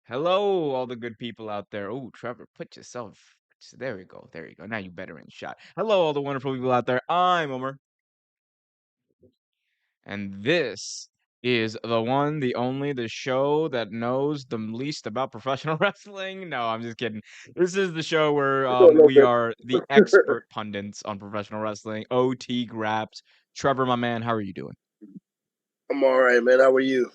Hello, all the good people out there. Oh, Trevor, put yourself. There we go. There you go. Now you better in shot. Hello, all the wonderful people out there. I'm Omer, and this is the one, the only, the show that knows the least about professional wrestling. No, I'm just kidding. This is the show where I don't know, we but are the expert pundits on professional wrestling. OT Graps. Trevor, my man, how are you doing? I'm all right, man. How are you?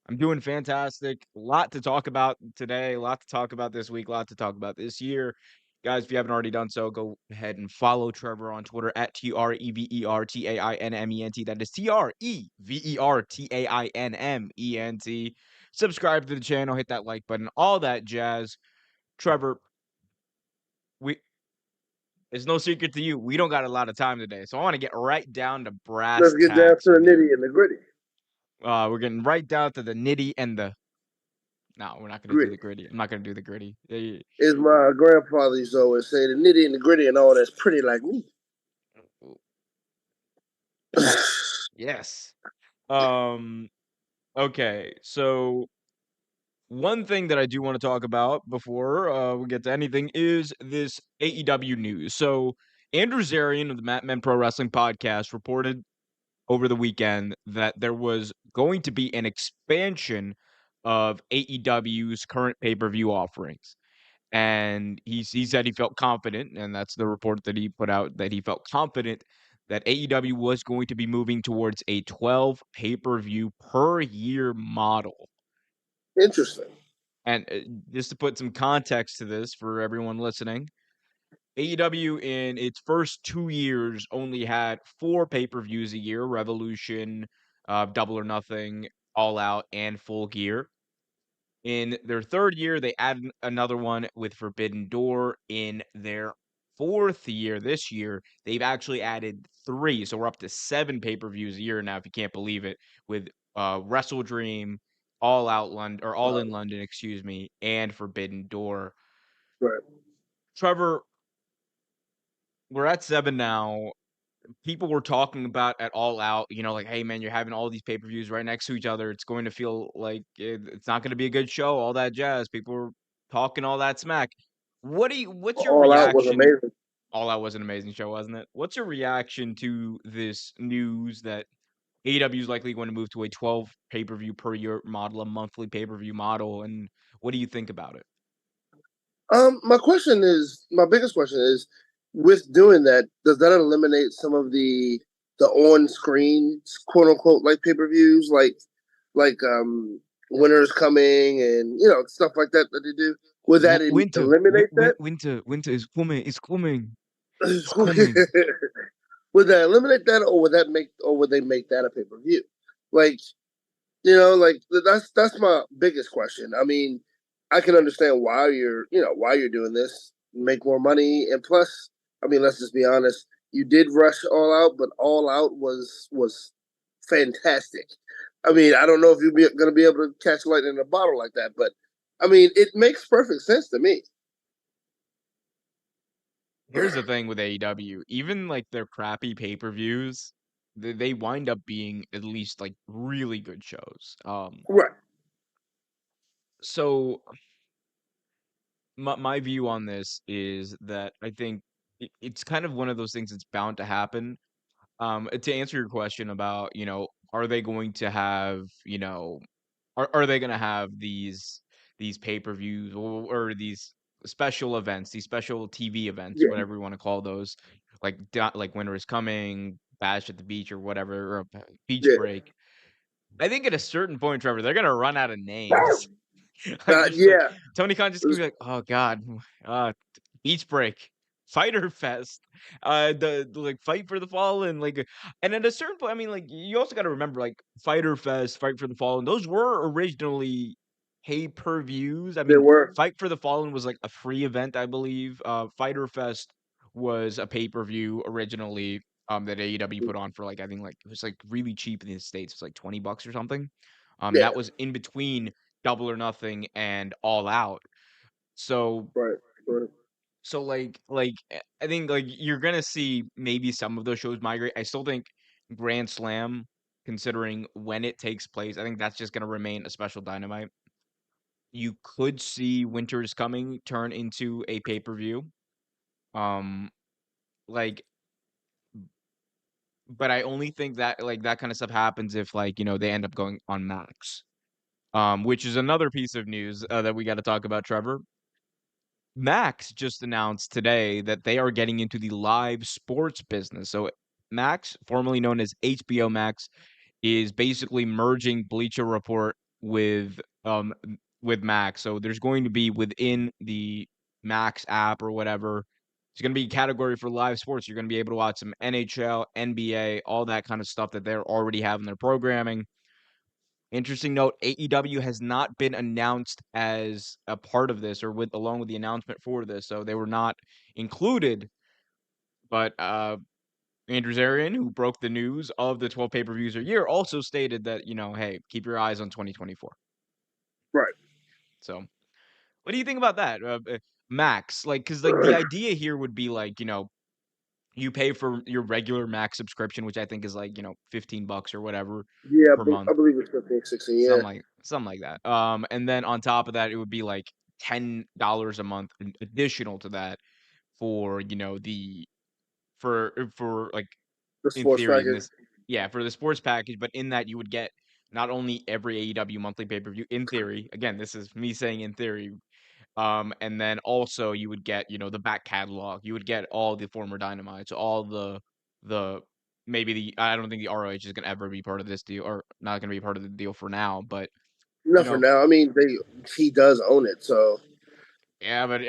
I'm doing fantastic. A lot to talk about today, a lot to talk about this week, a lot to talk about this year. Guys, if you haven't already done so, go ahead and follow Trevor on Twitter at TREVERTAINMENT. That is TREVERTAINMENT. Subscribe to the channel, hit that like button, all that jazz. Trevor, we it's no secret to you. We don't got a lot of time today. So I want to get right down to brass Let's get down tacks to the with you. nitty and the gritty. We're getting right down to the nitty and the no, we're not gonna do Gritty. the gritty. I'm not gonna do the gritty. Yeah, As my grandfather used to always say, the nitty and the gritty and all that's pretty like me. yeah. Yes. Um, okay. So one thing that I do want to talk about before we get to anything is this AEW news. So Andrew Zarian of the Mat Men Pro Wrestling Podcast reported over the weekend that there was going to be an expansion of AEW's current pay-per-view offerings. And he said he felt confident, and that's the report that he put out, that he felt confident that AEW was going to be moving towards a 12 pay-per-view per year model. Interesting. And just to put some context to this for everyone listening, AEW in its first 2 years only had 4 pay-per-views a year: Revolution, Double or Nothing, All Out, and Full Gear. In their 3rd year, they added another one with Forbidden Door. In their 4th year, this year, they've actually added 3, so we're up to 7 pay-per-views a year now, if you can't believe it, with, Wrestle Dream, All Out London or All in London, excuse me, and Forbidden Door. Right. Trevor, we're at 7 now. People were talking about at All Out, like, "Hey, man, you're having all these pay-per-views right next to each other. It's going to feel like it's not gonna be a good show," all that jazz. People were talking all that smack. What's your All out was reaction? amazing. All Out was an amazing show, wasn't it? What's your reaction to this news that AEW is likely going to move to a 12 pay-per-view per year model, a monthly pay-per-view model, and what do you think about it? My biggest question is, with doing that, does that eliminate some of the on screen quote unquote like pay per views, like winners coming and stuff like that that they do? Would that Winter, eliminate that? winter is coming. It's coming. It's coming. Would that eliminate that, or would they make that a pay per view? Like, like that's my biggest question. I mean, I can understand why you're doing this, make more money, and plus, I mean, let's just be honest. You did rush All Out, but All Out was fantastic. I mean, I don't know if you're going to be able to catch lightning in a bottle like that, but I mean, it makes perfect sense to me. Here's the thing with AEW, even like their crappy pay-per-views, they wind up being at least like really good shows. Right. So my view on this is that I think it's kind of one of those things that's bound to happen. To answer your question about, are they going to have, are they going to have these pay-per-views or these special events, these special TV events, Yeah. whatever you want to call those, like like Winter is Coming, Bash at the Beach or whatever, or Beach Yeah. Break. I think at a certain point, Trevor, they're gonna run out of names. Like just like Yeah. Tony Khan just gonna be like, "Oh God, uh, Beach Break, Fighter Fest, like Fight for the Fallen," and at a certain point, I mean, like you also got to remember, like Fighter Fest, Fight for the Fallen, those were originally pay-per-views. I There mean, were. Fight for the Fallen was like a free event, I believe. Fighter Fest was a pay-per-view originally. That AEW put on for like I think like it was like really cheap in the States. It was like $20 or something. Yeah. That was in between Double or Nothing and All Out. So Right. Right. I think like you're gonna see maybe some of those shows migrate. I still think Grand Slam, considering when it takes place, I think that's just gonna remain a special Dynamite. you could see Winter is Coming turn into a pay-per-view. Um, like, but I only think that like that kind of stuff happens if like, they end up going on Max. Which is another piece of news that we got to talk about, Trevor. Max just announced today that they are getting into the live sports business. So Max, formerly known as HBO Max, is basically merging Bleacher Report with Max. So there's going to be within the Max app or whatever, it's going to be a category for live sports. You're going to be able to watch some NHL, NBA, all that kind of stuff that they're already having their programming. Interesting note, AEW has not been announced as a part of this or with along with the announcement for this. So they were not included, but Andrew Zarian, who broke the news of the 12 pay-per-views a year, also stated that, hey, keep your eyes on 2024. Right. So, what do you think about that? Max, like, because like the idea here would be like, you pay for your regular Max subscription, which I think is like, $15 or whatever Yeah, per month. I believe it's 15, 16. Yeah. Something like that. And then on top of that, it would be like $10 a month additional to that for, for like The in sports theory in package. this yeah, for the sports package, but in that you would get not only every AEW monthly pay-per-view in theory, again, this is me saying in theory, and then also you would get, the back catalog. You would get all the former Dynamites, all the maybe the I don't think the ROH is gonna ever be part of this deal or not gonna be part of the deal for now, but you Not for know, now. I mean, he does own it, so yeah, but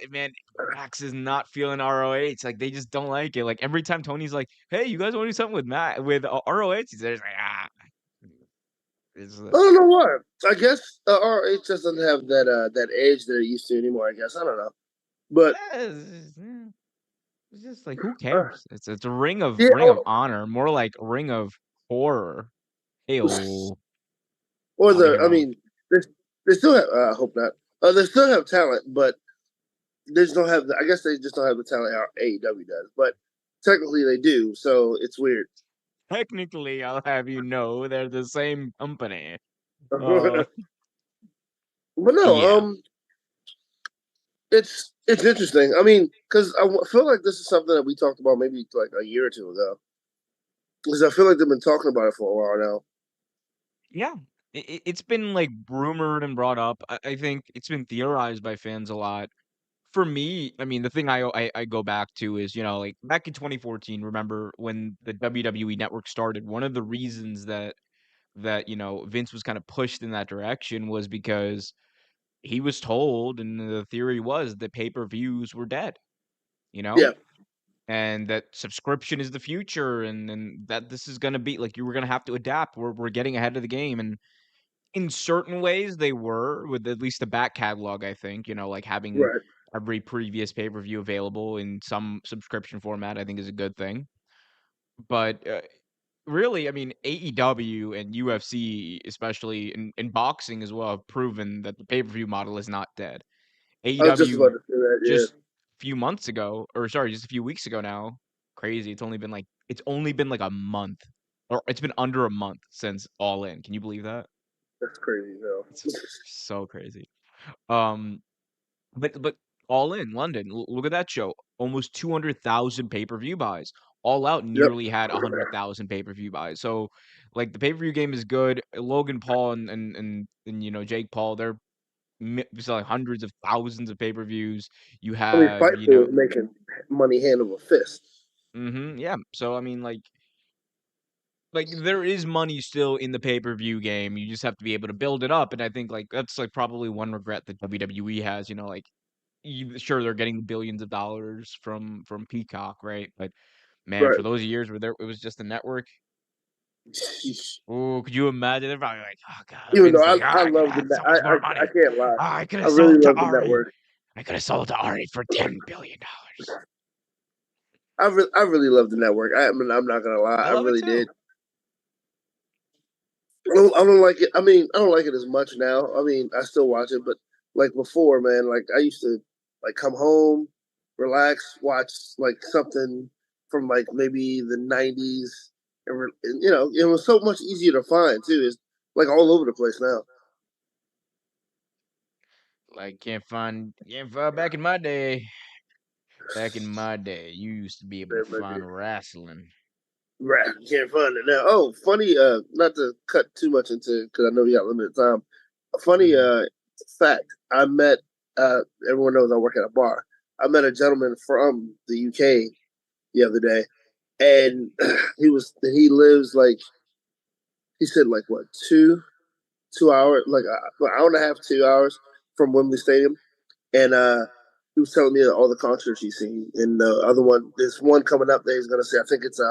man, Max is not feeling ROH. Like they just don't like it. Like every time Tony's like, "Hey, you guys want to do something with Matt with ROH?" He's like, "Ah." It's I don't know why. I guess RH doesn't have that edge that it used to anymore. I guess I don't know, but it's just like who uh, cares? It's a ring of yeah. honor, more like ring of horror. Heyo, Or Bobby the I Hero. mean, they still have. I hope not. They still have talent, but they just don't have. I guess they just don't have the talent how AEW does. But technically, they do. So it's weird. Technically, I'll have you know they're the same company. Uh, But no, yeah, it's interesting. I mean, because feel like this is something that we talked about maybe like a year or two ago. Because I feel like they've been talking about it for a while now. yeah. It's been like rumored and brought up. I think it's been theorized by fans a lot. For me, I mean, the thing I go back to is, like back in 2014, remember when the WWE network started, one of the reasons that, Vince was kind of pushed in that direction was because he was told, and the theory was that pay-per-views were dead, you know? Yeah, And that subscription is the future and that this is gonna be like you were gonna have to adapt. We're getting ahead of the game. And in certain ways, they were with at least the back catalog, I think, like having right. every previous pay-per-view available in some subscription format, I think is a good thing. But, really, I mean, AEW and UFC, especially in boxing as well, have proven that the pay-per-view model is not dead. I was just about AEW to say that. just Yeah, a few months ago or sorry, just a few weeks ago now, crazy, it's only been like a month, or it's been under a month since All In. Can you believe that? that's crazy though. It's so crazy. Um, but All In London, look at that show. Almost 200,000 pay-per-view buys. All Out Yep. nearly had 100,000 pay-per-view buys. So, like the pay-per-view game is good. Logan Paul and Jake Paul, they're selling hundreds of thousands of pay-per-views. You I mean, have, Fightful is making money hand over fist. yeah. So I mean, like there is money still in the pay-per-view game. You just have to be able to build it up. And I think like that's like probably one regret that WWE has. Like sure they're getting billions of dollars from Peacock, right? But man, Right. for those years where there it was just a network. Oh, could you imagine? They're probably like, oh god, Even though Vince is like, I I could love have had so much more I money. can't lie. Oh, I could I have really sold to love the Ari. network. I could have sold to Ari for $10 billion. I really love the network. I mean, I'm not gonna lie. I I love it really too. did. I don't like it. I mean, I don't like it as much now. I mean, I still watch it, but like before, man, like I used to like come home, relax, watch like something from like maybe the '90s, and it was so much easier to find too. It's like all over the place now. Like back in my day. Back in my day, you used to be able to find wrestling. Right, can't find it now. Oh, funny. Not to cut too much into because I know we got limited time. A funny Mhm. fact. I met. Everyone knows I work at a bar. I met a gentleman from the UK the other day, and he lives like he said like what 2 hours, like an hour and a half, 2 hours from Wembley Stadium, and he was telling me all the concerts he's seen. And the other one, there's one coming up that he's gonna see. I think it's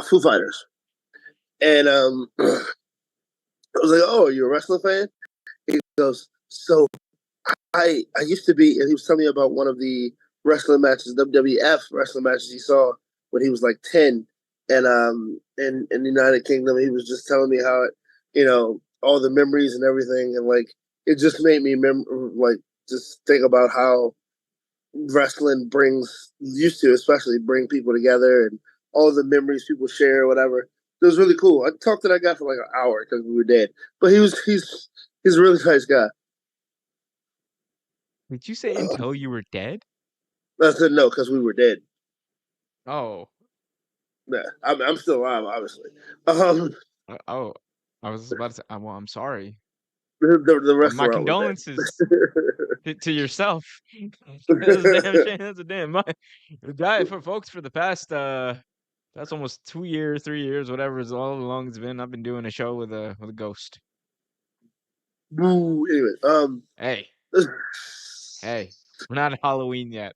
Foo Fighters. And I was like, "Oh, are you a wrestling fan?" He goes, "So I used to be," and he was telling me about one of the wrestling matches, WWF wrestling matches he saw when he was like 10, and in the United Kingdom. He was just telling me how it, all the memories and everything, and like it just made me like just think about how wrestling brings used to, especially bring people together and all the memories people share, or whatever. It was really cool. I talked to that guy for like an hour because we were dead, but he's a really nice guy. Did you say until you were dead? I said no because we were dead. Oh, Yeah, I'm still alive, obviously. Um, oh, I was about to say, well, I'm sorry. the My restaurant was condolences to yourself. That's a damn dead. shame. That's a damn. The guy for folks for the past that's almost 2 years, 3 years, whatever is all long it's been. I've been doing a show with a ghost. Boo. Anyway, Hey, hey, we're not at Halloween yet.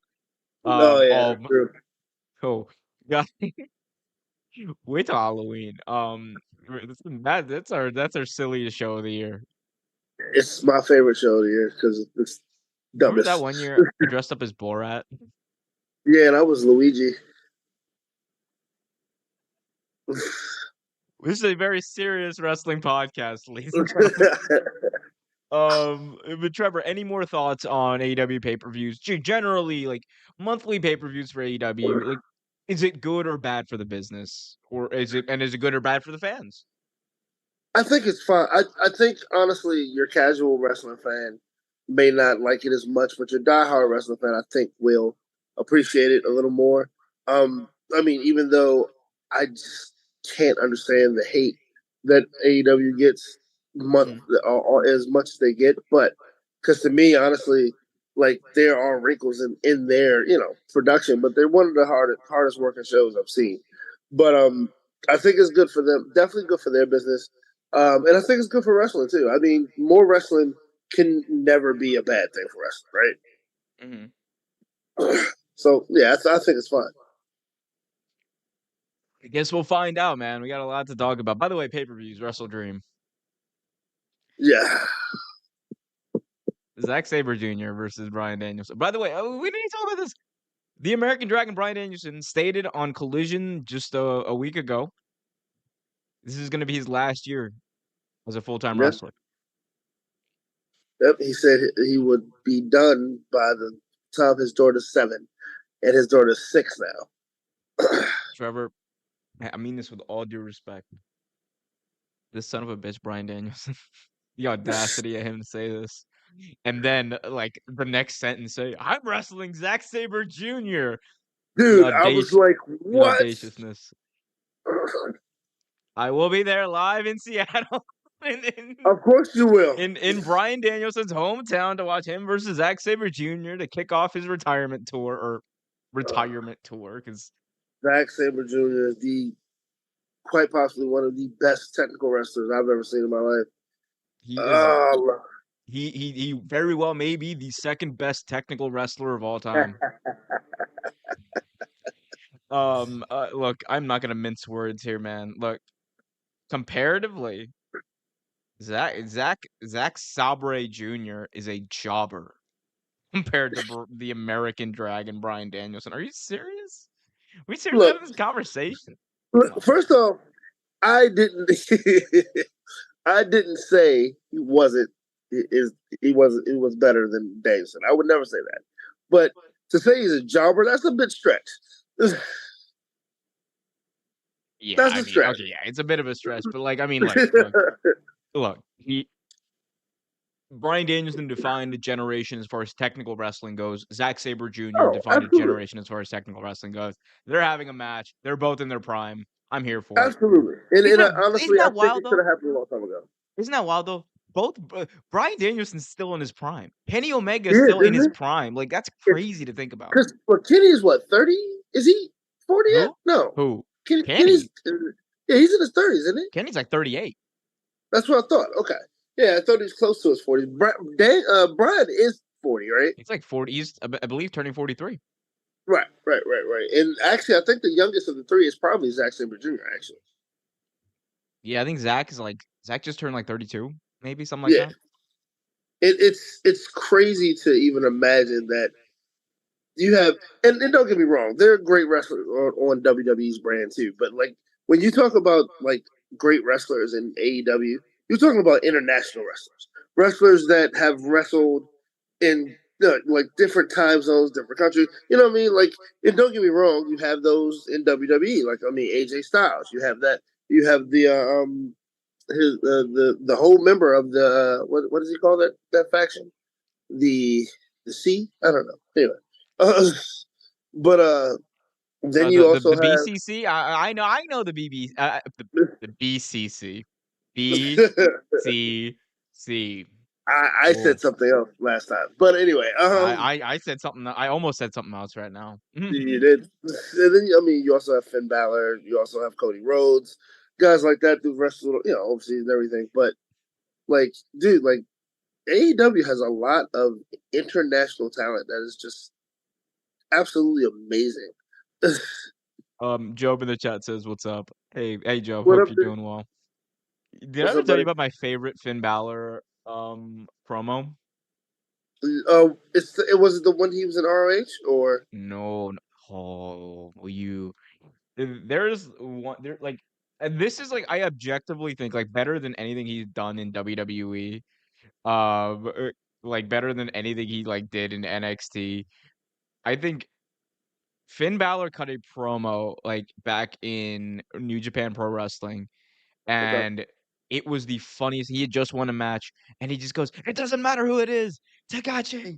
oh yeah, Oh, that's true. oh, God, wait till Halloween. That's our silliest show of the year. It's my favorite show of the year because it's Remember that dumbest. one year I dressed up as Borat? Yeah, and I was Luigi. This is a very serious wrestling podcast, ladies and gentlemen. But Trevor, any more thoughts on AEW pay-per-views? Generally, like monthly pay-per-views for AEW, like is it good or bad for the business? Or is it good or bad for the fans? I think it's fine. I think honestly, your casual wrestling fan may not like it as much, but your diehard wrestling fan, I think, will appreciate it a little more. I mean, even though I just can't understand the hate that AEW gets month Mhm. or as much as they get, but because to me, honestly, like there are wrinkles in their production, but they're one of the hardest working shows I've seen. But I think it's good for them. Definitely good for their business. And I think it's good for wrestling too. I mean, more wrestling can never be a bad thing for wrestling, Mhm. right? So yeah, I think it's fine. I guess we'll find out, man. We got a lot to talk about. By the way, pay-per-views, Wrestle Dream. Yeah, Zack Sabre Jr. versus Brian Danielson. By the way, we need to talk about this. The American Dragon Brian Danielson stated on Collision just a week ago, this is going to be his last year as a full-time yeah. wrestler. Yep. He said he would be done by the time his daughter's 7, and his daughter's 6 now. Trevor, I mean this with all due respect. This son of a bitch, Brian Danielson. The audacity of him to say this. And then, like, the next sentence say, I'm wrestling Zack Sabre Jr. The Dude, I was like, the what? audaciousness. I will be there live in Seattle in, Of course you will. in Brian Danielson's hometown to watch him versus Zack Sabre Jr. to kick off his retirement tour because Zack Sabre Jr. is the quite possibly one of the best technical wrestlers I've ever seen in my life. he is Oh, he very well may be the second best technical wrestler of all time. Look, I'm not gonna mince words here, man. Look, comparatively, Zack Sabre Jr. is a jobber compared to the American Dragon Brian Danielson. Are you serious? We seriously look, having this conversation? Come on. first off, I didn't. I didn't say he wasn't. Is he wasn't? He was better than Danielson. I would never say that. But to say he's a jobber, that's a bit stretch. Yeah, That's I a mean, stretch. okay, yeah, it's a bit of a stretch, but like, I mean, look, look, he. Bryan Danielson defined a generation as far as technical wrestling goes. Zack Sabre Jr. Oh, defined a absolutely, generation as far as technical wrestling goes. They're having a match. They're both in their prime. I'm here for it. absolutely. Isn't And that isn't honestly, I that think wild it could though? have happened a long time ago. Isn't that wild though? Both Bryan Danielson's still in his prime. Kenny Omega is Yeah, still in his isn't it? prime. Like that's It's crazy to think about. because well, Kenny is what 30? Is he 40 yet? Who? No, Who? Kenny's Kenny. yeah, he's in his 30s, isn't he? Kenny's like 38. That's what I thought. Okay, yeah, I thought he was close to his 40s. Brian is 40, right? He's like 40. He's I believe turning 43. Right. And actually, I think the youngest of the three is probably Zack Sabre Jr. Actually, Yeah, I think Zach just turned like 32, maybe something like yeah, that. it's crazy to even imagine that you have, and don't get me wrong, they're great wrestlers on WWE's brand too. But like when you talk about like great wrestlers in AEW, you're talking about international wrestlers, wrestlers that have wrestled in like different time zones, different countries. You know what I mean? Like, and don't get me wrong, you have those in WWE. Like, I mean, AJ Styles. You have that. You have the the whole member of the what does he call that faction? The the C. I don't know. Anyway, uh, but then The you the also the have. BCC. I know the BB the BCC. BCC. I Oh, said something else last time, but anyway, I said something. I almost said something else right now. you did. And then I mean, you also have Finn Balor. You also have Cody Rhodes, guys like that who wrestle, overseas and everything. But like, dude, like AEW has a lot of international talent that is just absolutely amazing. Job in the chat says, "What's up?" Hey, Job. What Hope up, you're dude? doing well. Did I What's ever up, tell you buddy? about my favorite Finn Balor promo? It was the one he was in ROH or No, oh, there's one there like, and this is like I objectively think like better than anything he's done in WWE. Like better than anything he like did in NXT. I think Finn Balor cut a promo like back in New Japan Pro Wrestling, okay. and it was the funniest. He had just won a match, and he just goes, "It doesn't matter who it is, Tagachi,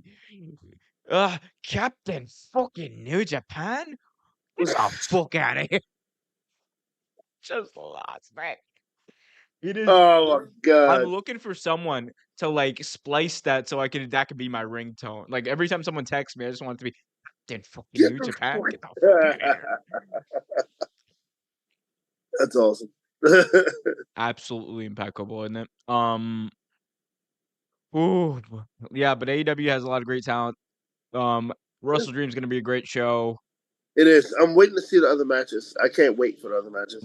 Captain fucking New Japan, get the fuck out of here." Just lost, man. It is. Oh my I'm god. looking for someone to like splice that so that could be my ringtone. Like every time someone texts me, I just want it to be "Captain fucking Get New the Japan, fuck. get the fuck out of here." That's awesome. Absolutely impeccable, isn't it? Ooh, yeah, but AEW has a lot of great talent. Wrestle Dream's gonna be a great show. It is. I'm waiting to see the other matches. I can't wait for the other matches.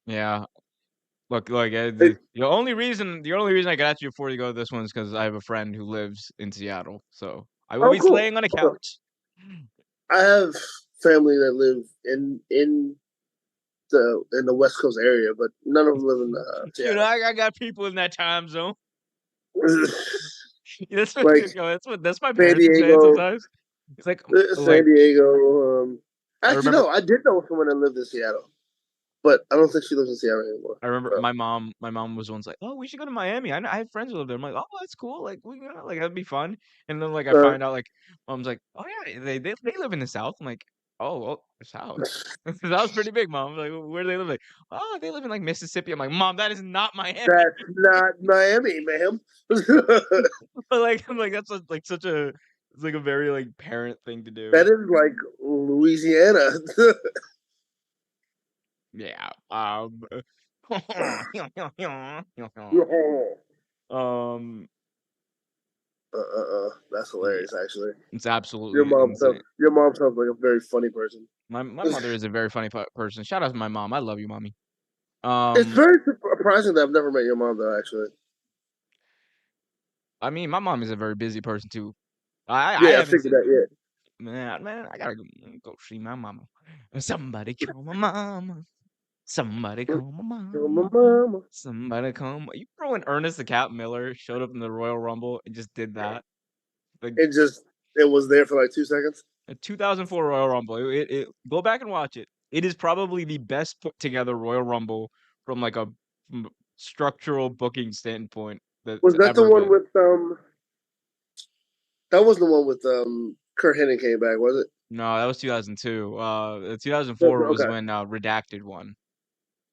Yeah. Look, like Hey, the only reason I got you before you go to this one is because I have a friend who lives in Seattle, so I will oh, be cool. slaying on a Oh, couch. I have family that live in the West Coast area, but none of them live in Seattle. I got people in that time zone. That's what Like that's my San parents be saying Diego, sometimes. It's like San Diego. I Actually, remember no, I did know someone that lived in Seattle, but I don't think she lives in Seattle anymore. I remember So, my mom was once like, "Oh, we should go to Miami. I have friends who live there." I'm like, "Oh, that's cool. Like, like that'd be fun." And then like I uh, find out like mom's like, "Oh yeah, they live in the South." I'm like, "Oh, well, the South." The South's pretty big, mom. Like, where do they live? Like, "Oh, they live in like Mississippi." I'm like, "Mom, that is not Miami." that's not Miami, ma'am. But like I'm like like such a it's like a very like parent thing to That do. is like Louisiana. Yeah. Um That's yeah, hilarious. Actually, it's absolutely insane. your mom sounds like a very funny person. My mother is a very funny person. Shout out to my mom. I love you, mommy. It's Um, very surprising that I've never met your mom though. Actually, I mean, my mom is a very busy person too. I yeah, I haven't figured seen that. Yeah, man. I gotta go see my mama. Somebody call my mama. Somebody call my oh, my mama. mama. Somebody call my. You remember when Ernest the Cat Miller showed up in the Royal Rumble and just did that? Like It was there for like 2 seconds. a 2004 Royal Rumble. Go back and watch it. It is probably the best put together Royal Rumble from like from structural booking standpoint Was that's that the ever one been. with That wasn't the one with Kurt Hennig came back, was it? No, that was 2002. 2004 was Okay. when Redacted won.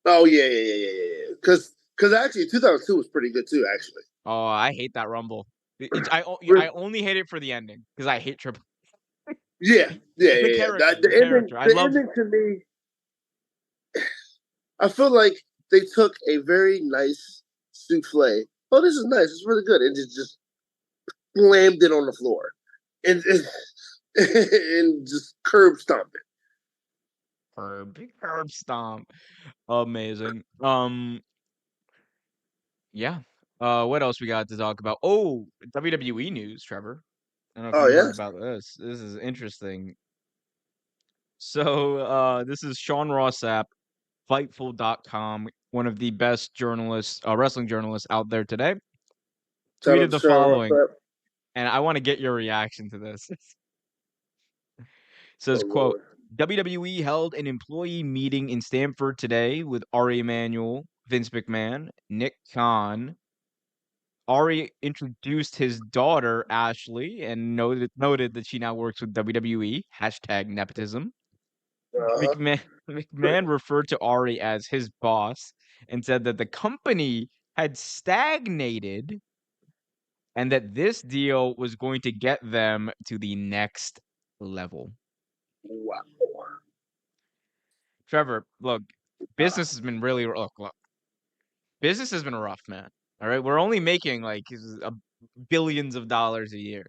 Oh yeah. Because actually 2002 was pretty good too. Actually. Oh, I hate that Rumble. I Re- only hate it for the ending because I hate Triple Yeah, yeah. That The character. I the love ending to me, I feel like they took a very nice souffle. Oh, this is nice. It's really good, and just slammed it on the floor, and and just curb stomped it. Curb Stomp. Amazing. Yeah. What else we got to talk about? Oh, WWE news, Trevor. I don't know if Oh you heard yeah, about this. This is interesting. So, this is Sean Rossap, Fightful.com, one of the best journalists, wrestling journalists out there today, shout out tweeted to the Sean Ross following, Sapp. and I want to get your reaction to this. It Oh says, quote, lord, WWE held an employee meeting in Stamford today with Ari Emanuel, Vince McMahon, Nick Khan. Ari introduced his daughter, Ashley, and noted that she now works with WWE, hashtag nepotism. uh-huh. McMahon, McMahon referred to Ari as his boss and said that the company had stagnated and that this deal was going to get them to the next level. Wow. Trevor, look, business has been really look. Business has been rough, man. All right, we're only making like billions of dollars a year.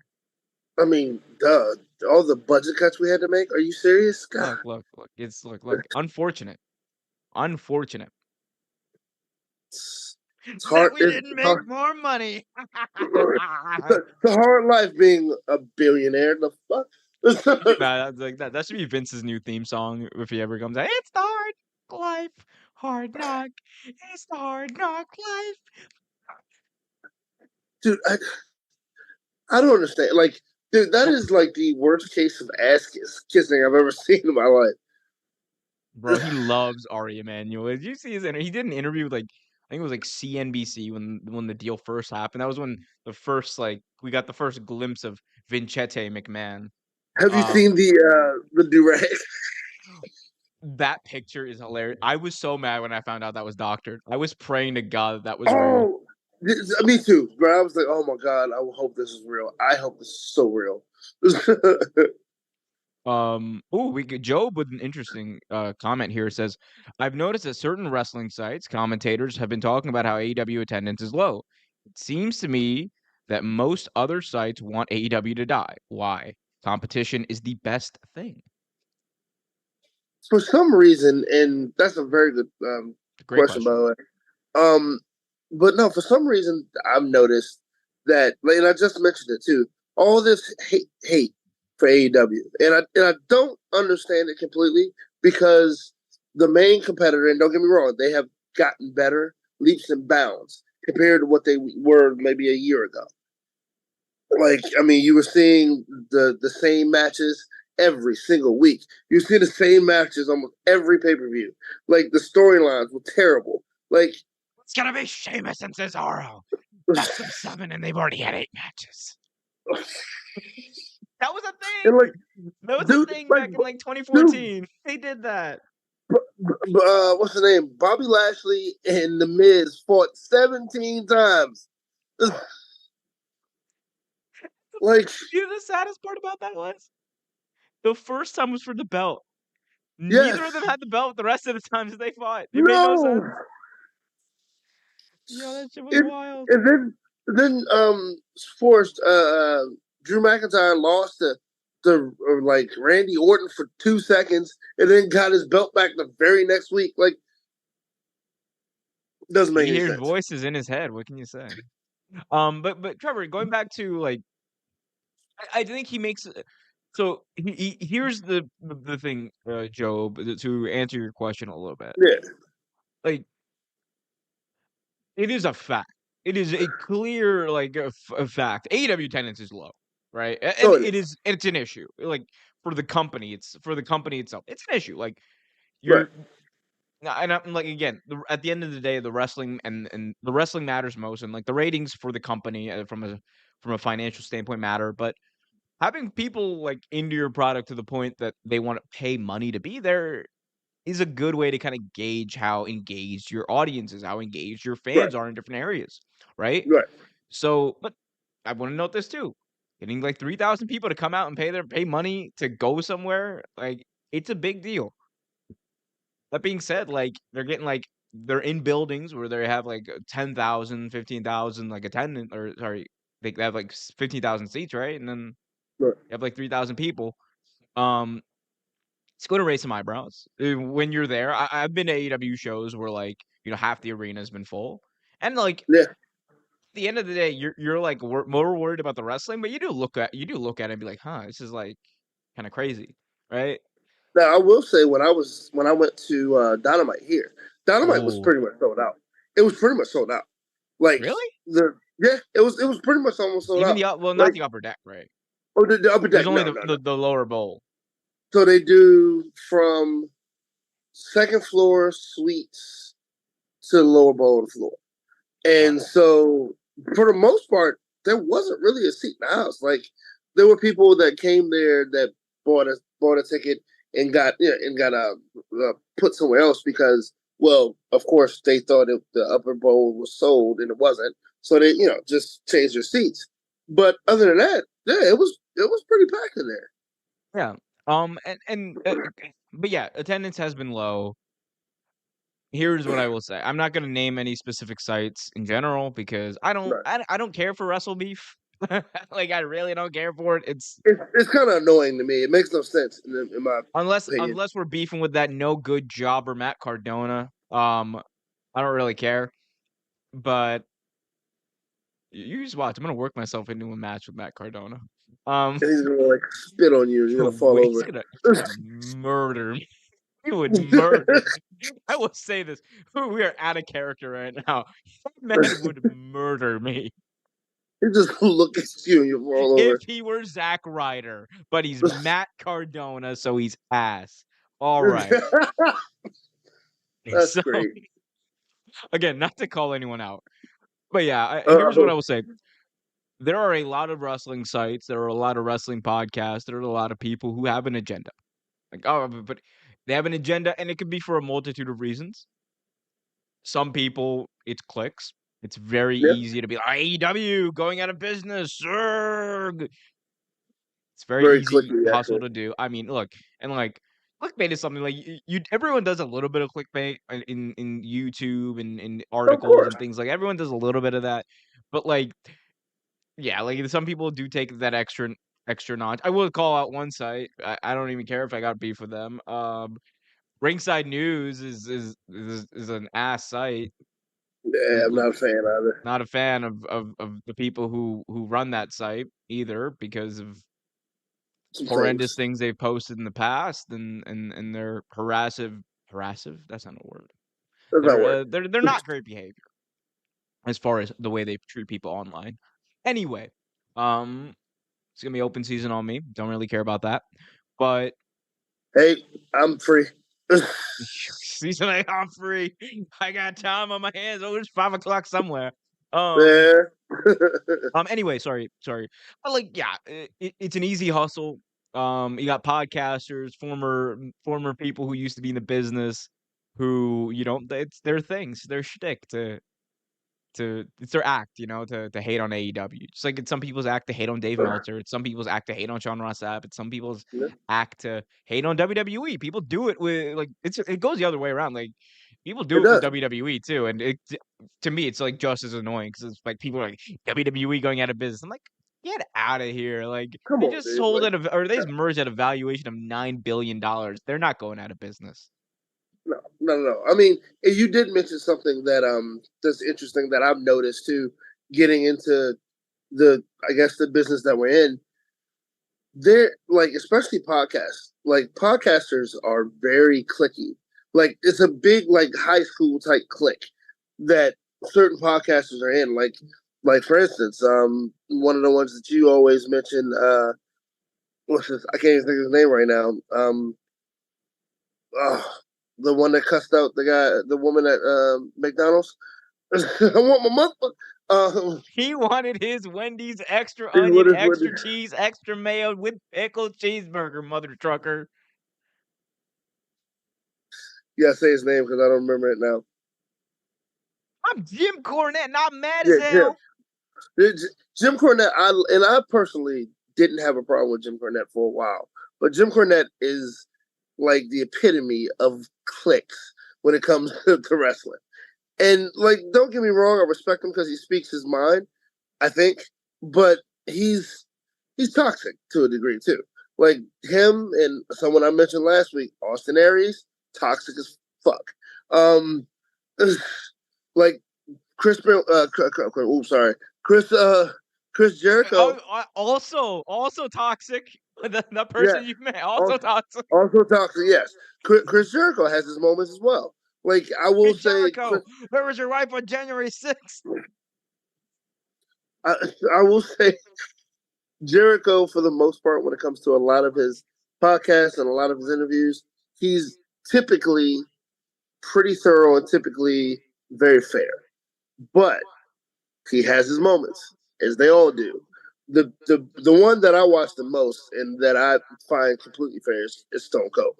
I mean, duh. All the budget cuts we had to make. Are you serious? God, Look. It's look. Unfortunate. Unfortunate it's that hard. we didn't It's make hard. more money. It's a hard life being a billionaire. The fuck. That's like that. That should be Vince's new theme song if he ever comes out. It's the hard life, hard knock. It's the hard knock life, Dude, I don't understand. Like, dude, that is like the worst case of kissing I've ever seen in my bro. life. He loves Ari Emanuel. Did you see his interview? He did an interview with like I think it was like CNBC when the deal first happened. That was when the first like we got the first glimpse of Vincente McMahon. Have you Um, seen the durag? that picture is hilarious. I was so mad when I found out that was doctored. I was praying to God that that was real. Oh, me too. But I was like, oh my god, I hope this is real. I hope this is so real. Oh, we get Job with an interesting comment here. It says, I've noticed that certain wrestling sites, commentators have been talking about how AEW attendance is low. It seems to me that most other sites want AEW to die. Why? Competition is the best thing. For some reason, and that's a very good Great question, by question. the way. Um, but no, for some reason, I've noticed that, like, and I just mentioned it too. All this hate for AEW, and I don't understand it completely because the main competitor, and don't get me wrong, they have gotten better leaps and bounds compared to what they were maybe a year ago. Like, I mean, you were seeing the same matches every single week. You see the same matches almost every pay per view. Like the storylines were terrible. Like, It's gonna be Sheamus and Cesaro. Best of 7, and they've already had 8 matches. That was a and like, thing. That was a dude, thing like, back in like dude, 2014. They did that. what's the name? Bobby Lashley and The Miz fought 17 times. Like, You know the saddest part about that was? The first time was for the belt. yes, Neither of them had the belt the rest of the times they fought. It made no no, sense. Yo, that shit was and, wild. and then forced Drew McIntyre lost to like Randy Orton for 2 seconds, and then got his belt back the very next week. Like, doesn't make He any hears sense. voices in his head. What can you say? But Trevor, going back to like, I think he makes. So here's the thing, Job, to answer your question a little bit. Yeah, Like, it is a fact. It is a clear like a fact. AEW attendance is low, right? And no, it it is. is. It's an issue. Like for the company, it's for the company itself. It's an issue. Like Right. you're and I'm like, again, at the end of the day, the wrestling and the wrestling matters most, and like the ratings for the company from a financial standpoint matter. But having people like into your product to the point that they want to pay money to be there is a good way to kind of gauge how engaged your audience is, how engaged your Right, fans are in different areas, right? right. So, but I want to note this too. Getting like 3,000 people to come out and pay money to go somewhere, like it's a big deal. That being said, like they're in buildings where they have like 10,000, 15,000 like attendant or sorry, they have like 15,000 seats, right? And then Right. you have like 3,000 people. Um it's going to raise some eyebrows. When you're there. I've been to AEW shows where like, half the arena's been full. And like at Yeah. the end of the day, you're like more worried about the wrestling, but you do look at it and be like, "Huh, this is like kind of crazy." Right? Now I will say when I went to Dynamite here, Dynamite was Oh, pretty much sold out. It was pretty much sold out. Like really? it was pretty much almost sold Even out. the well, not Like the upper deck, right? the upper There's deck, only no, the no, no. the, the lower bowl. So they do from second floor suites to the lower bowl of the floor. Got And it. so, for the most part, there wasn't really a seat in the house. Like there were people that came there that bought a ticket and got put somewhere else because, well, of course, they thought the upper bowl was sold and it wasn't. So they just changed their seats. But other than that, yeah, it was pretty packed in there. Yeah. But yeah, attendance has been low. Here's what I will say. I'm not gonna name any specific sites in general because I don't Right. I, I don't care for Wrestle Beef. Like I really don't care for it. It's It's kind of annoying to me. It makes no sense in my unless opinion. unless we're beefing with that no good jobber Matt Cardona. I don't really care. But you just watch. I'm gonna work myself into a match with Matt Cardona. Um, And he's gonna like spit on you and you're gonna fall wait, he's over. gonna murder me. He would murder me. I will say this. We are out of character right now. That man would murder me He just look at you and you fall if over. he were Zack Ryder, but he's Matt Cardona, so he's ass. All right. That's So great. again, not to call anyone out, but yeah, here's what Uh, I will say. There are a lot of wrestling sites, there are a lot of wrestling podcasts, there are a lot of people who have an agenda. Like, oh, but they have an agenda, and it could be for a multitude of reasons. Some people, it's clicks. It's very yeah, easy to be like, AEW going out of business. Urgh. It's very very easy clicky hustle actually. to do. I mean, look, and like clickbait is something like everyone does a little bit of clickbait in YouTube and in Of articles course. and things like everyone does a little bit of that. But like, yeah, like some people do take that extra notch. I will call out one site. I don't even care if I got beef with them. Ringside News is an ass site. Yeah, I'm not a fan either. Not a fan of the people who run that site either because of Some horrendous things. things they've posted in the past and their harassive, that's not a word. That's not work. They're not great behavior as far as the way they treat people online. Anyway, um, it's gonna be open season on me. Don't really care about that. But Hey, I'm free. season I'm free. I got time on my hands. Oh, it's 5 o'clock somewhere. Um, there. Anyway, sorry. But like, yeah, it's an easy hustle. You got podcasters, former people who used to be in the business, who it's their things, their shtick to it's their act, to hate on AEW. Just like it's some people's act to hate on Dave Meltzer. It's some people's act to hate on Sean Ross Sapp. It's some people's Yeah, act to hate on WWE. People do it with like it goes the other way around. Like people it do it with does. WWE too, and it to me it's like just as annoying because it's like people are like WWE going out of business. I'm like, get out of here! Like Come they on, just dude. sold Like, at or they yeah. just merged at a valuation of $9 billion. They're not going out of business. No, no, no, no. I mean, you did mention something that's interesting that I've noticed too. Getting into I guess the business that we're in, they're like, especially podcasts. Like podcasters are very clicky. Like it's a big like high school type click that certain podcasters are in. Like for instance, one of the ones that you always mention. What's this? I can't even think of his name right now. Oh, the one that cussed out the woman at McDonald's. I want my mother. He wanted his Wendy's extra What onion, is what? extra cheese, extra mayo with pickle cheeseburger, mother trucker. Yeah, say his name because I don't remember it now. I'm Jim Cornette, and I'm mad as Yeah, hell. Jim Cornette. I personally didn't have a problem with Jim Cornette for a while, but Jim Cornette is like the epitome of clicks when it comes to wrestling. And like, don't get me wrong, I respect him because he speaks his mind. I think, but he's toxic to a degree too. Like him and someone I mentioned last week, Austin Aries, toxic as fuck. Um, like Chris, oops, sorry, Chris, Chris Jericho, Also toxic. The yeah, person you met, also also, toxic. also toxic. Yes, Chris Jericho has his moments as well. Like I will Chris say, Jericho, where was your wife on January 6th? I, I will say Jericho, for the most part, when it comes to a lot of his podcasts and a lot of his interviews, he's typically pretty thorough and typically very fair. But he has his moments, as they all do. The one that I watch the most and that I find completely fair is Stone Cold.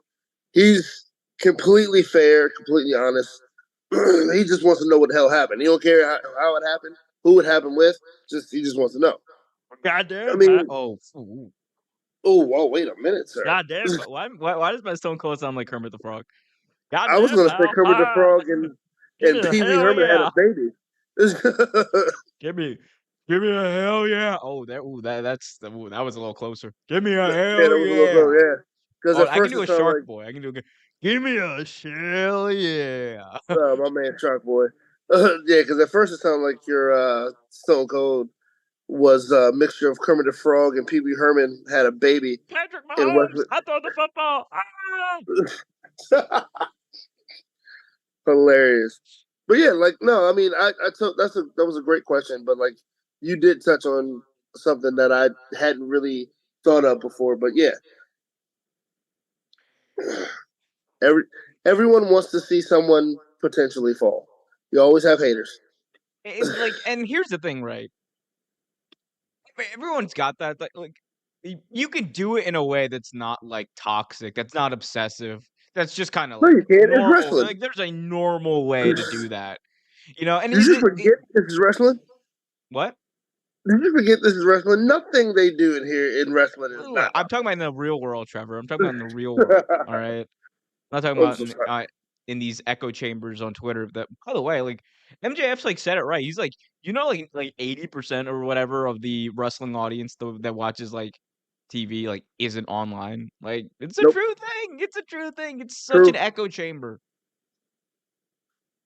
He's completely fair, completely honest. He just wants to know what the hell happened. He don't care how it happened, who it happened with. Just he just wants to know. I Goddamn, Pat. mean, Oh, ooh. whoa, wait a minute, sir. Goddamn. Why does my Stone Cold sound like Kermit the Frog? I was Goddamn, going to say pal. Kermit the Ah, Frog give me and a Pee Wee hell Herman had a yeah. baby. Give me, give me a hell yeah. Oh, that was a little closer. Give me a Yeah, hell that was a little yeah. close. Yeah, because Oh, at I can first do it a sounded shark like boy. I can do a give me a hell yeah. my man Shark Boy. Yeah, because at first it sounded like your Stone Cold was a mixture of Kermit the Frog and Pee Wee Herman had a baby Patrick in Mahomes, West. I throw the football. Ah! Hilarious. But yeah, like no, I mean, I took that was a great question, but like you did touch on something that I hadn't really thought of before. But yeah, every everyone wants to see someone potentially fall. You always have haters. And here's the thing, right? Everyone's got that. You can do it in a way that's not like toxic, that's not obsessive. That's just kind of No, like you can't. It's normal. wrestling. Like there's a normal way to do that, And Did you forget this is wrestling? what? Did you forget this is wrestling? Nothing they do in here in wrestling is Look, not I'm talking about in the real world, Trevor. I'm talking about in the real world. All right. I'm not talking I'm about so sorry. in these echo chambers on Twitter. That, by the way, like MJF's like said it right. He's like, like 80% or whatever of the wrestling audience that watches like TV like isn't online. Like it's a Nope. true thing. It's a true thing. It's such an True. echo chamber.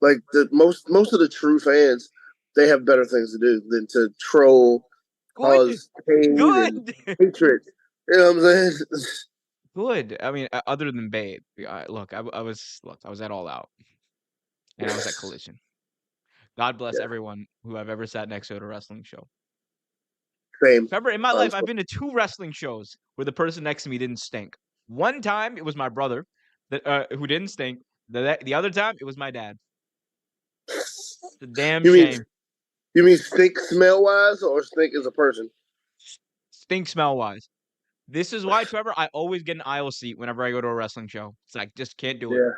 Like the most of the true fans, they have better things to do than to troll, Good, cause pain and good, hatred. You know what I'm saying? good. I mean, other than Babe, I was at All Out and I was at Collision. God bless Yeah, everyone who I've ever sat next to at a wrestling show. same. Remember, in my life, I've Honestly. been to 2 wrestling shows where the person next to me didn't stink. One time, it was my brother that who didn't stink. The other time, it was my dad. It's a damn You mean shame. you mean stink smell wise or stink as a person? Stink smell wise. This is why, Trevor, I always get an aisle seat whenever I go to a wrestling show. It's like, just can't do it. Yeah.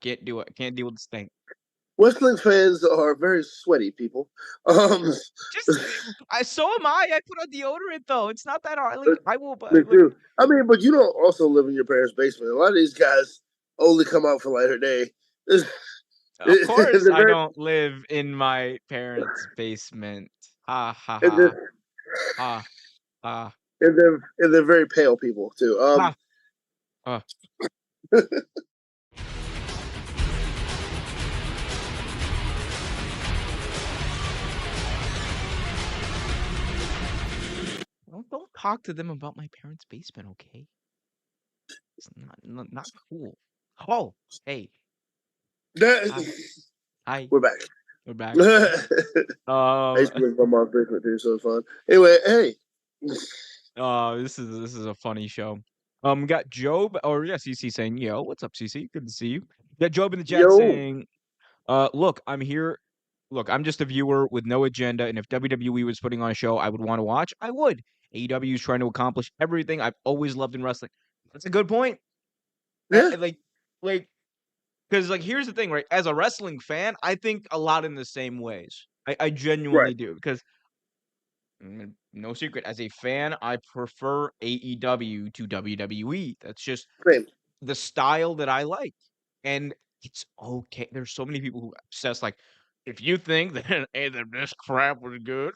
Can't do it. Can't deal with the stink. Wrestling fans are very sweaty people. Um, Just, so am I. I put on deodorant though. It's not that hard. Like I will, me but like, too. I mean, but you don't also live in your parents' basement. A lot of these guys only come out for lighter day. of And course, they're I very don't live in my parents' basement. Ha ha and ha they're, ha ha and they're very pale people too. ha. Uh, don't talk to them about my parents' basement, okay? It's not cool. Oh, hey, hi, that, hi. we're back. We're back. I Um, used to live in my mom's basement too, so it's fun. Anyway, hey, this is a funny show. We got Job or yeah, CC saying, "Yo, what's up, CC? Good to see you." Yeah, Job in the chat Yo, saying, look, I'm here. Look, I'm just a viewer with no agenda, and if WWE was putting on a show I would want to watch, I would. AEW is trying to accomplish everything I've always loved in wrestling. That's a good point. yeah, Like, because like here's the thing, right? As a wrestling fan, I think a lot in the same ways. I right, genuinely do because no secret, as a fan, I prefer AEW to WWE. That's just same. the style that I like. And it's okay. There's so many people who obsess like, if you think that hey, that this crap was good,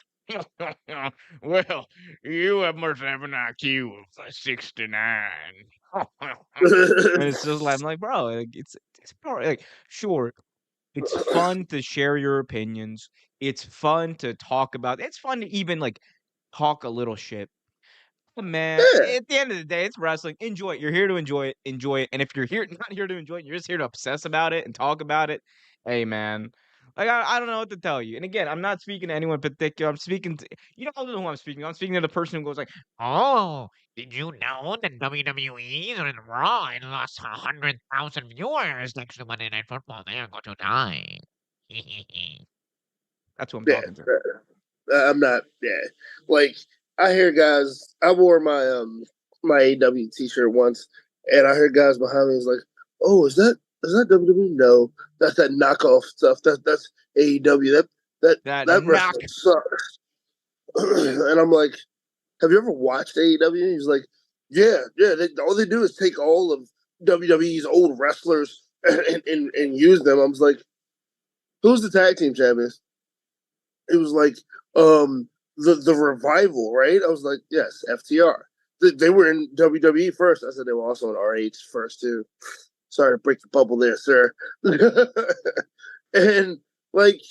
well, you must have an IQ of 69. And it's just like I'm like, bro, like it's probably like sure, it's fun to share your opinions. It's fun to talk about. It's fun to even like talk a little shit. Man, Yeah, at the end of the day, it's wrestling. Enjoy it. You're here to enjoy it. Enjoy it. And if you're here not here to enjoy it, you're just here to obsess about it and talk about it. Hey, man. Like I don't know what to tell you. And again, I'm not speaking to anyone in particular. I'm speaking to you don't know who I'm speaking. I'm speaking to the person who goes like, "Oh, did you know that WWE is on Raw and lost 100,000 viewers next to Monday Night Football? They are going to die." That's who I'm yeah. talking to. I'm not. Yeah, like I hear guys. I wore my AW T-shirt once, and I heard guys behind me was like, "Oh, is that WWE? No, that's that knockoff stuff. That's AEW. That That that knock wrestling sucks." And I'm like, "Have you ever watched AEW?" He's like, "Yeah, yeah. All they do is take all of WWE's old wrestlers and use them." I was like, "Who's the tag team champions?" It was like the revival, right? I was like, yes, FTR. They were in WWE first. I said they were also in RH first too. Sorry to break the bubble there, sir. And like,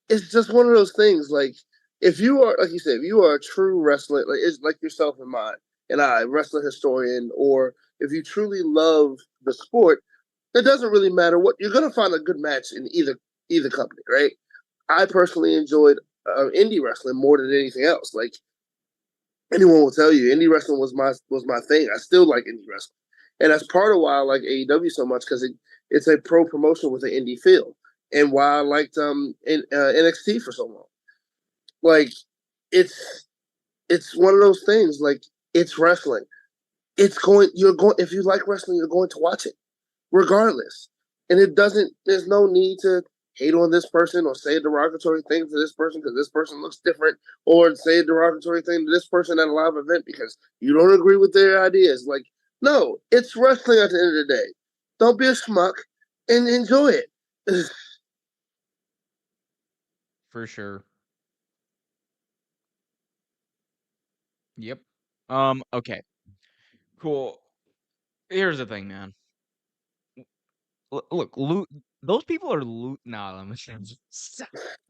it's just one of those things. Like, if you are, like you said, if you are a true wrestler, like it's like yourself and I, wrestler historian, or if you truly love the sport, it doesn't really matter what you're gonna find a good match in either company, right? I personally enjoyed indie wrestling more than anything else. Like anyone will tell you, indie wrestling was my thing. I still like indie wrestling, and that's part of why I like AEW so much because it's a pro promotion with an indie feel, and why I liked NXT for so long. Like it's it's one of those things. Like it's wrestling. It's going. You're going. If you like wrestling, you're going to watch it regardless. And it doesn't. There's no need to hate on this person or say a derogatory thing to this person because this person looks different, or say a derogatory thing to this person at a live event because you don't agree with their ideas. Like, no, it's wrestling at the end of the day. Don't be a schmuck and enjoy it. for sure. Yep. Okay. Cool. Here's the thing, man. Look, those people are nah, let me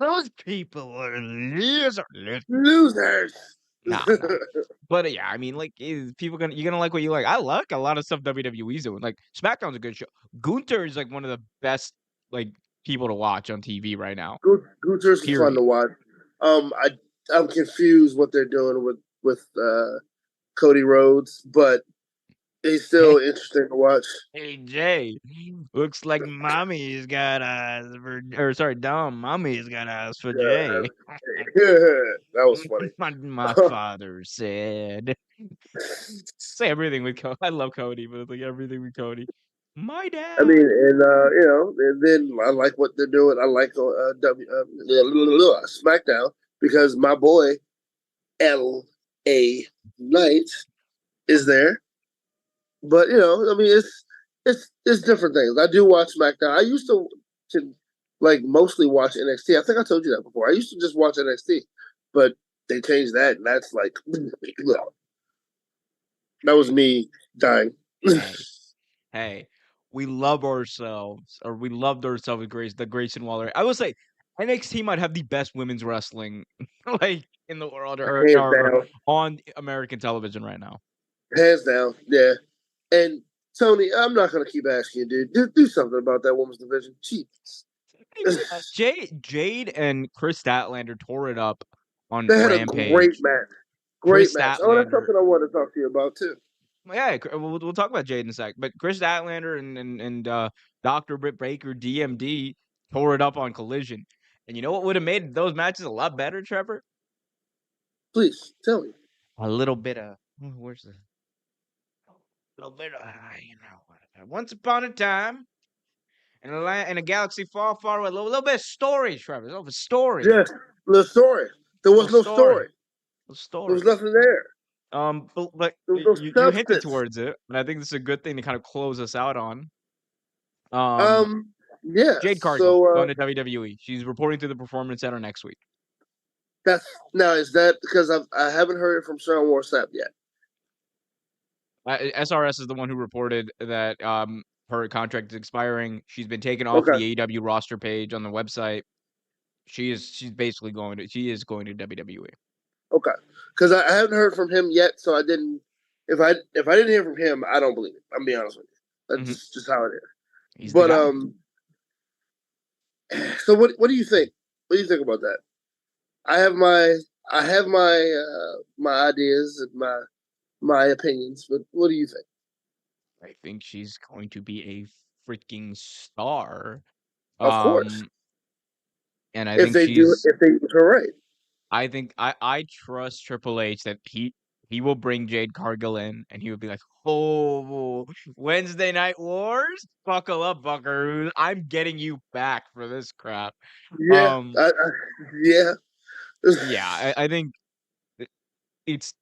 those people are losers. Losers. Nah. But yeah, I mean, like, people gonna you're gonna like what you like. I like a lot of stuff WWE's doing. Like, SmackDown's a good show. Gunther is like one of the best like people to watch on TV right now. Guterres is fun to Period. watch. I I'm confused what they're doing with Cody Rhodes, but he's Hey, still interesting to watch. hey, Jay. Looks like mommy's got eyes for, or sorry, Dom. Mommy's got eyes for Jay. That was funny. My father said. Say everything with Cody. I love Cody, but it's like everything with Cody. My I mean, dad. and and then I like what they're doing. I like SmackDown because my boy L.A. Knight is there. But I mean, it's different things. I do watch SmackDown. I used to like mostly watch NXT. I think I told you that before. I used to just watch NXT, but they changed that, and that's like that was me dying. Hey, hey, we love ourselves, or we loved ourselves with the Grayson Waller. I will say NXT might have the best women's wrestling like in the world, Hands or down, on American television right now. hands down, yeah. And Tony, I'm not gonna keep asking you, dude. Do something about that women's division. Jeez. Jade and Chris Statlander tore it up on They had a great Rampage. match. Great Chris match. Oh, that's Statlander. something I wanted to talk to you about too. Yeah, we'll talk about Jade in a sec. But Chris Statlander and Dr. Britt Baker, DMD, tore it up on Collision. And you know what would have made those matches a lot better, Trevor? Please tell me. A little bit of where's the little bit of once upon a time in a galaxy far, far away. A little bit of story, Trevor. A little bit of story. Yes, the story. There A was little no story. story. A little There was story. nothing there. But There was no you hinted substance. towards it, and I think this is a good thing to kind of close us out on. Um, Um, yeah. Jade Cargill So going to WWE. She's reporting to the Performance Center next week. that's now is that because I haven't heard it from Sean Warsap yet. SRS is the one who reported that her contract is expiring. She's been taken off Okay, the AEW roster page on the website. She's basically she is going to WWE. okay, because I haven't heard from him yet, so I didn't. If I didn't hear from him, I don't believe it. I'm being honest with you. That's Hmm. just how it is. He's the But guy. so what do you think? What do you think about that? I have my I have my ideas and my opinions, but what do you think? I think she's going to be a freaking star. Of course, Um, and I think if they use her right. I trust Triple H that he will bring Jade Cargill in and he would be like, "Oh, Wednesday Night Wars, buckle up, Buckaroos! I'm getting you back for this crap." Yeah, Um, yeah. yeah, I think it- it's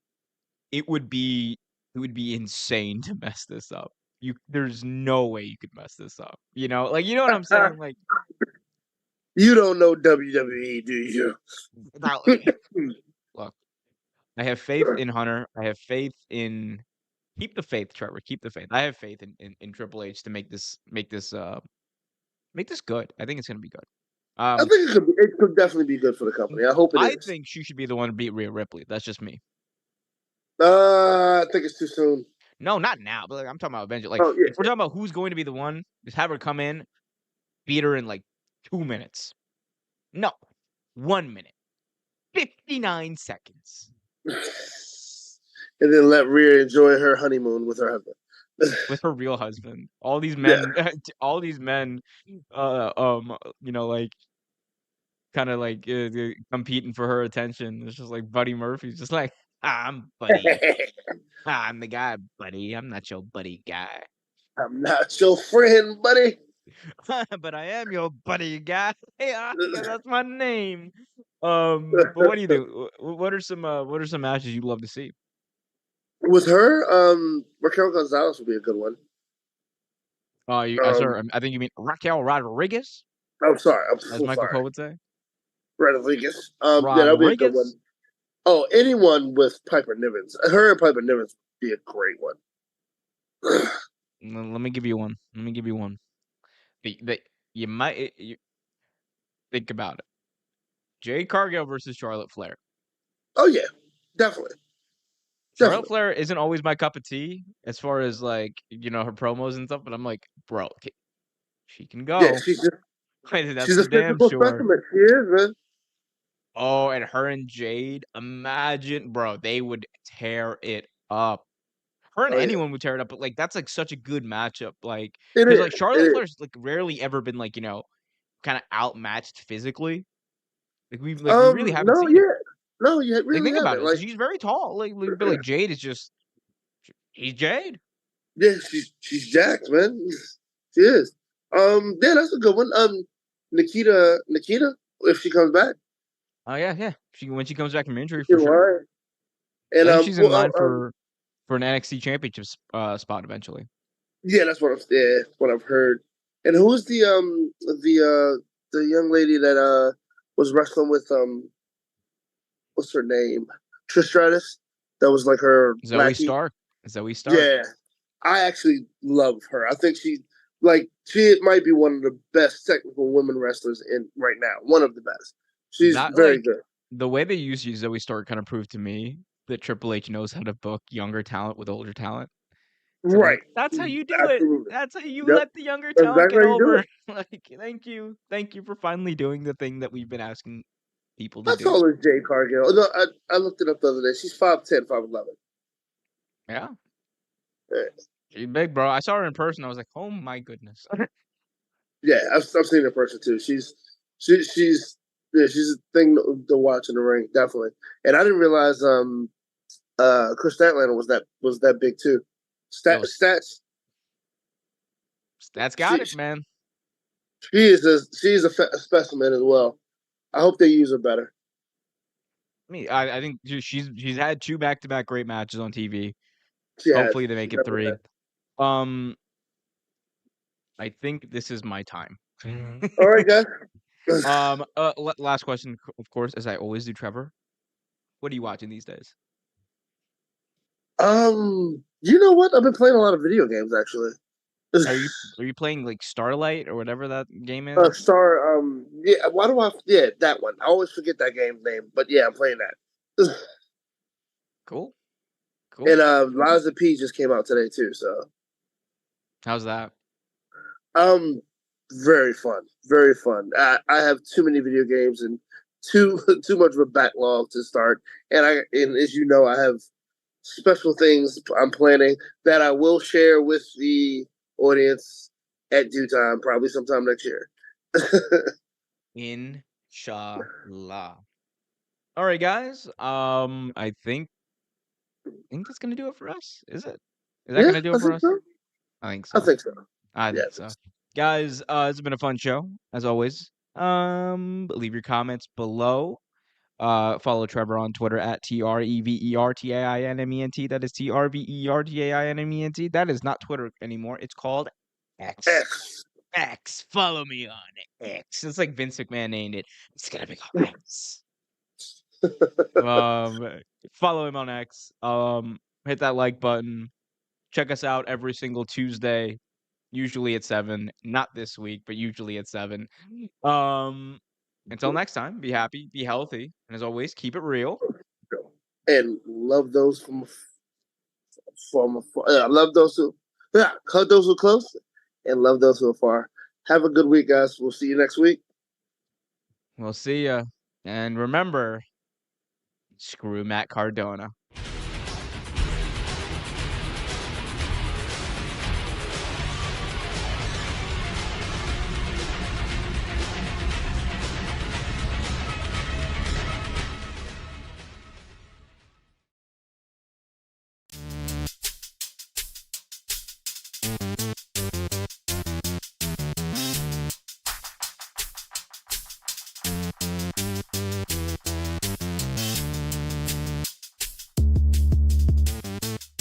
it would be it would be insane to mess this up. There's no way you could mess this up. Like you know what I'm saying? Like You don't know WWE, do you? now, look, I have faith in Hunter. I have faith in keep the faith, Trevor. Keep the faith. I have faith in Triple H to make this good. I think it's gonna be good. I think it could definitely be good for the company. I hope it I is. think she should be the one to beat Rhea Ripley. That's just me. I think it's too soon. No, not now, but like, I'm talking about eventually. Like Oh if we're yeah, talking about who's going to be the one, just have her come in, beat her in like 2 minutes. No, 1 minute, 59 seconds and then let Rhea enjoy her honeymoon with her husband. with her real husband. All these Yeah, men, all these men, like kind of like competing for her attention. It's just like Buddy Murphy's just like, I'm Buddy. I'm the guy, buddy. I'm not your buddy guy. I'm not your friend, buddy. But I am your buddy guy. Yeah, because that's my name. But what do you think? What are some matches you'd love to see? With her, Raquel Gonzalez would be a good one. I Um, sorry, I think you mean Raquel Rodriguez, I'm sorry, I'm as so Michael sorry. Cole would say. Rodriguez. Yeah, that'll be a good one. Rodriguez. Oh, anyone with Piper Nivens. Her and Piper Nivens would be a great one. Let me give you one. Let me give you one. That you might think about it. Jade Cargill versus Charlotte Flair. Oh yeah, definitely, Charlotte definitely. Flair isn't always my cup of tea as far as like her promos and stuff, but I'm like, bro, she can Yeah, go. That's she's for a damn physical sure. specimen. She is, man. Oh, and her and Jade, imagine, bro, they would tear it up. Her and Oh yeah, anyone would tear it up, but like that's like such a good matchup. Like, it because is. like It Charlotte is. Flair's like rarely ever been like kind of outmatched physically. We really haven't No, seen it. yeah, no, you Like really think about haven't. it, because Like, she's very tall. But like Jade is just he's Jade. yeah, she's jacked, man. She is. Yeah, that's a good one. Nikita, if she comes back, Oh yeah, yeah. When she comes back from injury for in sure. line. And I think she's in line for an NXT championship spot eventually. yeah, that's what I've heard. And who's the young lady that was wrestling with what's her name? Trish Stratus. That was like her Zoe lackey. Stark. Zoe Stark. Yeah, I actually love her. I think she might be one of the best technical women wrestlers in right now. One of the best. She's That very like good. the way they use Zoe Stark kind of proved to me that Triple H knows how to book younger talent with older talent. So I'm Right. like, that's how you do it. Absolutely. That's how you Yep. let the younger That's talent exactly get how you do over. it. Like, thank you for finally doing the thing that we've been asking people to How do. tall is Jade Cargill? No, I looked it up the other day. She's 5'10", 5'11". Yeah, Yeah. she's big, bro. I saw her in person. I was like, oh my goodness. Yeah, I've seen her in person too. She's yeah, she's a thing to watch in the ring, definitely. And I didn't realize Chris Statlander was that big too. Yo, Stats that's got she it, man. she's a specimen as well. I hope they use her better. I think she's had 2 back-to-back great matches on TV. She has. Hopefully, they She make it definitely 3. has. Um, I think this is my time. All right, guys. Last question, of course, as I always do, Trevor. What are you watching these days? You know what? I've been playing a lot of video games actually. Are you are you playing like Starlight or whatever that game is? Star. Yeah. Why do I? Yeah, that one. I always forget that game's name, but yeah, I'm playing that. Cool, cool. And Liza P just came out today too. So How's that? um, very fun, very fun. I have too many video games and too much of a backlog to start. And as you know, I have special things I'm planning that I will share with the audience at due time, probably sometime next year. Inshallah. All right, guys. I think that's gonna do it for us. Is it? Is that Yeah, gonna do I it for think us? so. I think I so. think so. I Yeah, think I think so. so. Guys, it's been a fun show as always. Leave your comments below. Follow Trevor on Twitter at TREVERTAINMENT. That is TRVERTAINMENT. That is not Twitter anymore. It's called X. X. X. Follow me on X. It's like Vince McMahon named it. It's gonna be called X. Um, Follow him on X. Hit that like button. Check us out every single Tuesday, usually at 7. Not this week, but usually at 7. Um, until next time, be happy, be healthy, and as always, keep it real. And love those I love those who cut those who are close and love those who are far. Have a good week, guys. We'll see you next week. We'll see ya. And remember, screw Matt Cardona.